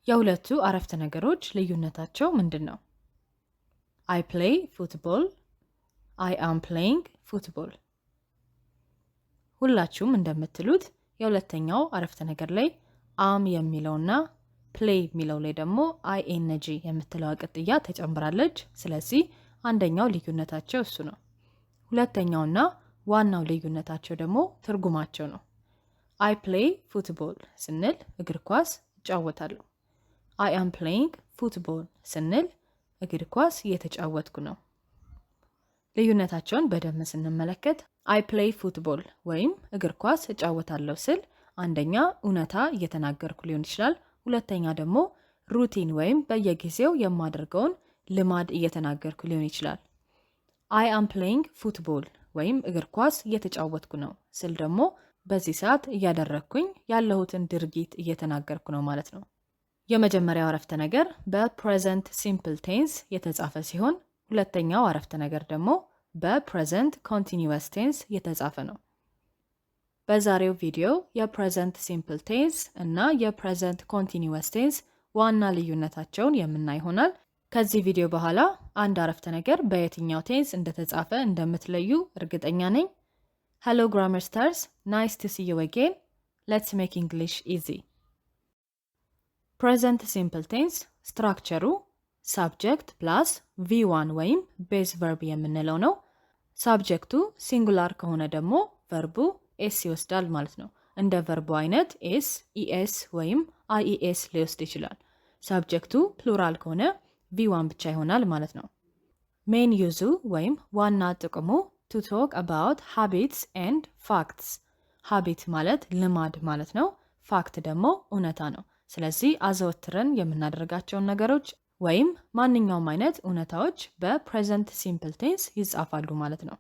የሁለቱ አረፍተ ነገሮች ልዩነታቸው ምንድነው? I play football, I am playing football። ሁላችሁም እንደምትሉት የሁለተኛው አረፍተ ነገር ላይ am የሚለውና play የሚለው ላይ ደግሞ ing የምትለው ቅጥያ ተጨምራለች። ስለዚህ አንደኛው ልዩነታቸው እሱ ነው። ሁለተኛውና ዋናው ልዩነታቸው ደግሞ ትርጉማቸው ነው። I play football ስንል እግር ኳስ እጫወታለሁ። I am playing football ስንል እግር ኳስ እየተጫወትኩ ነው። ልዩነታቸውን በደንብ ስንመለከት I play football ወይም እግር ኳስ እጫወታለሁ ስል አንደኛ እውነታ እየተናገርኩ ሊሆን ይችላል። ሁለተኛ ደግሞ ሩቲን ወይም በየጊዜው የማደርገውን ልማድ እየተናገርኩ ሊሆን ይችላል። I am playing football ወይም እግር ኳስ እየተጫወትኩ ነው ስል ደግሞ በዚህ ሰዓት እያደረግኩኝ ያለሁትን ድርጊት እየተናገርኩ ነው ማለት ነው። የመጀመሪያው አረፍተ ነገር በፕሬዘንት ሲምፕል ቴንስ የተጻፈ ሲሆን ሁለተኛው አረፍተ ነገር ደግሞ በፕሬዘንት ኮንቲኒዩስ ቴንስ የተጻፈ ነው። በዛሬው ቪዲዮ የፕሬዘንት ሲምፕል ቴንስ እና የፕሬዘንት ኮንቲኒዩስ ቴንስ ዋና ልዩነታቸውን የምናይ ይሆናል። ከዚህ ቪዲዮ በኋላ አንድ አረፍተ ነገር በየትኛው ቴንስ እንደተጻፈ እንደምትለዩ እርግጠኛ ነኝ። Hello Grammar Stars, nice to see you again. Let's make English easy. Present simple tense ስትራክቸሩ subject plus V1 ወይም base verb የምንለው ነው። ሳብጀክቱ ሲንጉላር ከሆነ ደግሞ ቨርቡ ኤስ ይወስዳል ማለት ነው። እንደ ቨርቡ አይነት ኤስ፣ ኢኤስ ወይም አይኢኤስ ሊወስድ ይችላል። ሳብጀክቱ ፕሉራል ከሆነ V1 ብቻ ይሆናል ማለት ነው። ሜን ዩዙ ወይም ዋና ጥቅሙ to talk about habits and facts። habit ማለት ልማድ ማለት ነው። ፋክት ደግሞ እውነታ ነው። ስለዚህ አዘወትረን የምናደርጋቸውን ነገሮች ወይም ማንኛውም አይነት እውነታዎች በፕሬዘንት ሲምፕል ቴንስ ይጻፋሉ ማለት ነው።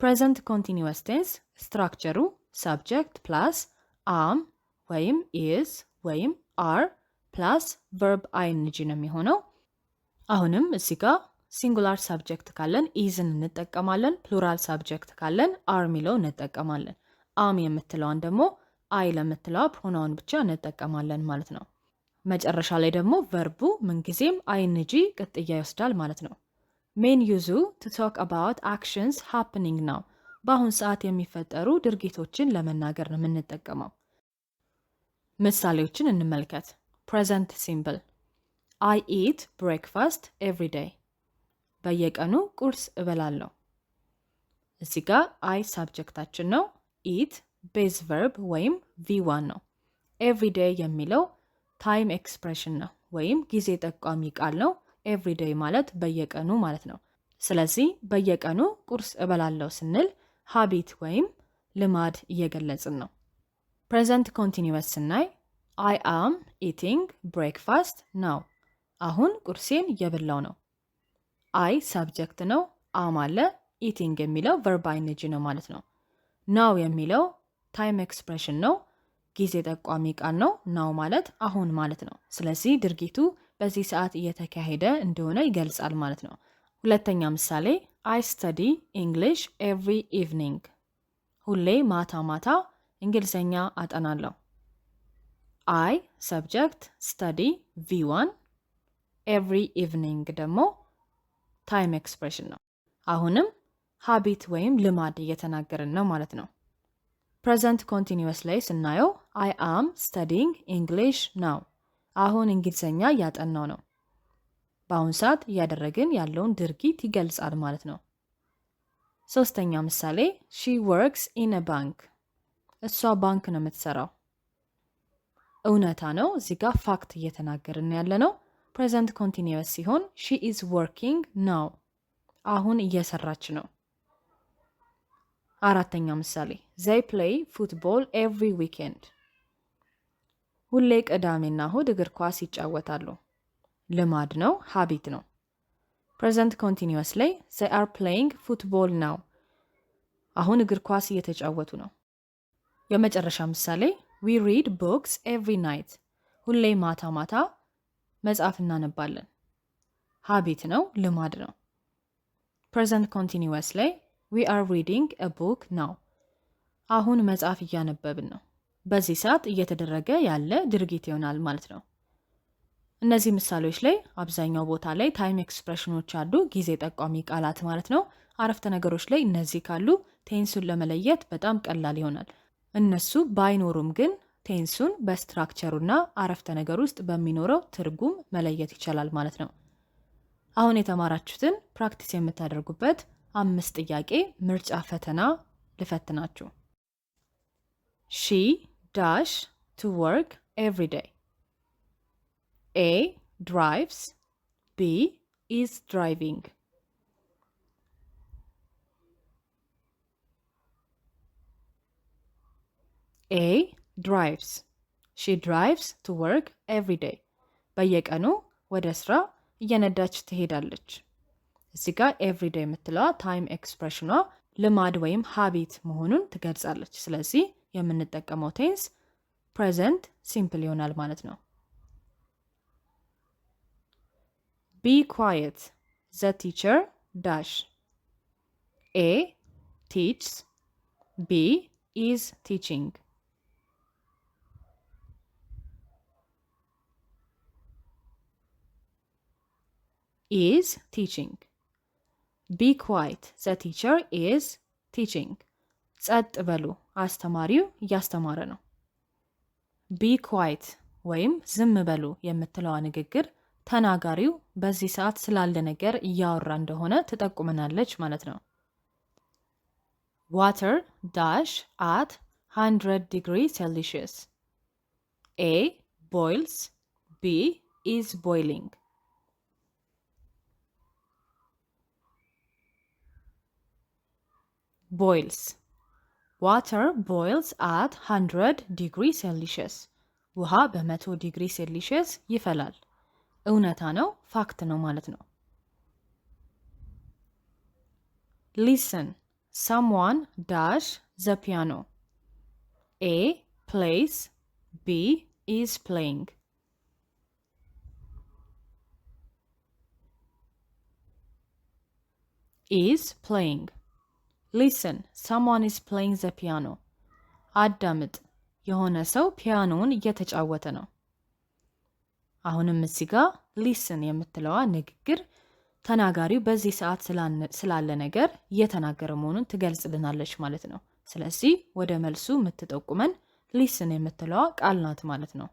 ፕሬዘንት ኮንቲኒዩስ ቴንስ ስትራክቸሩ subject plus am ወይም is ወይም are plus verb ing ነው የሚሆነው። አሁንም እዚህ ጋር ሲንጉላር ሳብጀክት ካለን ኢዝን እንጠቀማለን። ፕሉራል ሳብጀክት ካለን አር ሚለው እንጠቀማለን። አም የምትለዋን ደግሞ አይ ለምትለዋ ፕሮናውን ብቻ እንጠቀማለን ማለት ነው። መጨረሻ ላይ ደግሞ ቨርቡ ምንጊዜም አይንጂ ቅጥያ ይወስዳል ማለት ነው። ሜን ዩዙ to talk about actions happening now። በአሁን ሰዓት የሚፈጠሩ ድርጊቶችን ለመናገር ነው የምንጠቀመው። ምሳሌዎችን እንመልከት። ፕሬዘንት ሲምፕል I eat breakfast every day። በየቀኑ ቁርስ እበላለሁ። እዚህ ጋር አይ ሳብጀክታችን ነው። ኢት ቤዝ ቨርብ ወይም V1 ነው። ኤቭሪዴይ የሚለው ታይም ኤክስፕሬሽን ነው ወይም ጊዜ ጠቋሚ ቃል ነው። ኤቭሪዴይ ማለት በየቀኑ ማለት ነው። ስለዚህ በየቀኑ ቁርስ እበላለሁ ስንል ሃቢት ወይም ልማድ እየገለጽን ነው። ፕሬዘንት ኮንቲኒዩስ ስናይ I am eating breakfast now። አሁን ቁርሴን እየበላው ነው። አይ ሳብጀክት ነው። አም አለ። ኢቲንግ የሚለው ቨርብ አይንጂ ነው ማለት ነው። ናው የሚለው ታይም ኤክስፕሬሽን ነው። ጊዜ ጠቋሚ ቃል ነው። ናው ማለት አሁን ማለት ነው። ስለዚህ ድርጊቱ በዚህ ሰዓት እየተካሄደ እንደሆነ ይገልጻል ማለት ነው። ሁለተኛ ምሳሌ I study English every evening። ሁሌ ማታ ማታ እንግሊዘኛ አጠናለሁ። አይ ሰብጀክት study V1 every evening ደግሞ ታይም ኤክስፕሬሽን ነው። አሁንም ሃቢት ወይም ልማድ እየተናገርን ነው ማለት ነው። ፕሬዘንት ኮንቲኒዩስ ላይ ስናየው I am studying English now። አሁን እንግሊዘኛ እያጠናው ነው። በአሁን ሰዓት እያደረግን ያለውን ድርጊት ይገልጻል ማለት ነው። ሶስተኛ ምሳሌ She works in a bank። እሷ ባንክ ነው የምትሰራው። እውነታ ነው። እዚህ ጋር ፋክት እየተናገርን ያለ ነው። ፕሬዘንት ኮንቲኒዩስ ሲሆን she is working now። አሁን እየሰራች ነው። አራተኛ ምሳሌ they play football every weekend። ሁሌ ቅዳሜና እሁድ እግር ኳስ ይጫወታሉ። ልማድ ነው፣ ሃቢት ነው። ፕሬዘንት ኮንቲኒዩስ ላይ they are playing football now። አሁን እግር ኳስ እየተጫወቱ ነው። የመጨረሻ ምሳሌ we read books every night። ሁሌ ማታ ማታ መጽሐፍ እናነባለን። ሃቢት ነው፣ ልማድ ነው። ፕሬዘንት ኮንቲኒዩስ ላይ we are reading a book now። አሁን መጽሐፍ እያነበብን ነው። በዚህ ሰዓት እየተደረገ ያለ ድርጊት ይሆናል ማለት ነው። እነዚህ ምሳሌዎች ላይ አብዛኛው ቦታ ላይ ታይም ኤክስፕሬሽኖች አሉ፣ ጊዜ ጠቋሚ ቃላት ማለት ነው። አረፍተ ነገሮች ላይ እነዚህ ካሉ ቴንሱን ለመለየት በጣም ቀላል ይሆናል። እነሱ ባይኖሩም ግን ቴንሱን በስትራክቸሩና አረፍተ ነገር ውስጥ በሚኖረው ትርጉም መለየት ይቻላል ማለት ነው። አሁን የተማራችሁትን ፕራክቲስ የምታደርጉበት 5 ጥያቄ ምርጫ ፈተና ልፈትናችሁ። She dash to work every day. A drives. B is driving. A drives. She drives to work every day. በየቀኑ ወደ ስራ እየነዳች ትሄዳለች። እዚህ ጋር ኤቭሪ ዴይ የምትለዋ ታይም ኤክስፕሬሽኗ ልማድ ወይም ሀቢት መሆኑን ትገልጻለች። ስለዚህ የምንጠቀመው ቴንስ ፕሬዘንት ሲምፕል ይሆናል ማለት ነው። Be quiet. The teacher dash. A teaches. B is teaching. Is teaching. Be quiet. The teacher is teaching. ጸጥ በሉ፣ አስተማሪው እያስተማረ ነው። Be quiet ወይም ዝም በሉ የምትለዋ ንግግር ተናጋሪው በዚህ ሰዓት ስላለ ነገር እያወራ እንደሆነ ትጠቁመናለች ማለት ነው። Water dash at 100 degrees Celsius. A boils. B is boiling. Boils. Water boils at 100 degrees Celsius. ውሃ በ100 ዲግሪ ሴልሺየስ ይፈላል። እውነታ ነው፣ ፋክት ነው ማለት ነው። Listen. Someone dash the piano. A plays. B is playing. Is playing. Listen. Someone is playing the piano. አዳምጥ፣ የሆነ ሰው ፒያኖውን እየተጫወተ ነው። አሁንም እዚህ ጋር ሊስን የምትለዋ ንግግር ተናጋሪው በዚህ ሰዓት ስላለ ነገር እየተናገረ መሆኑን ትገልጽልናለች ማለት ነው። ስለዚህ ወደ መልሱ የምትጠቁመን ሊስን የምትለዋ ቃል ናት ማለት ነው።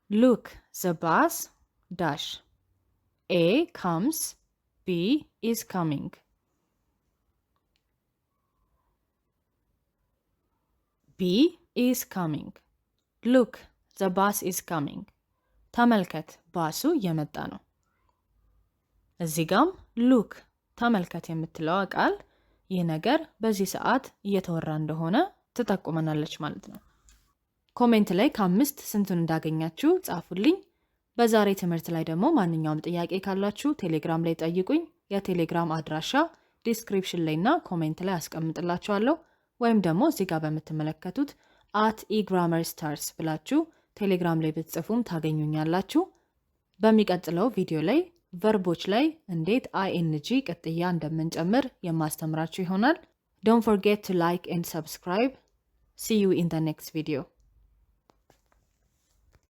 Look, the bus dash. A comes. B is coming. B is coming. Look, the bus is coming. ተመልከት፣ ባሱ እየመጣ ነው። እዚህ ጋም ሉክ ተመልከት የምትለዋ ቃል ይህ ነገር በዚህ ሰዓት እየተወራ እንደሆነ ትጠቁመናለች ማለት ነው። ኮሜንት ላይ ከ5 ስንቱን እንዳገኛችሁ ጻፉልኝ። በዛሬ ትምህርት ላይ ደግሞ ማንኛውም ጥያቄ ካላችሁ ቴሌግራም ላይ ጠይቁኝ። የቴሌግራም አድራሻ ዲስክሪፕሽን ላይ እና ኮሜንት ላይ አስቀምጥላችኋለሁ። ወይም ደግሞ እዚህ ጋር በምትመለከቱት @eGrammarStars ብላችሁ ቴሌግራም ላይ ብትጽፉም ታገኙኛላችሁ። በሚቀጥለው ቪዲዮ ላይ ቨርቦች ላይ እንዴት ING ቅጥያ እንደምንጨምር የማስተምራችሁ ይሆናል። Don't forget to like and subscribe. See you in the next video.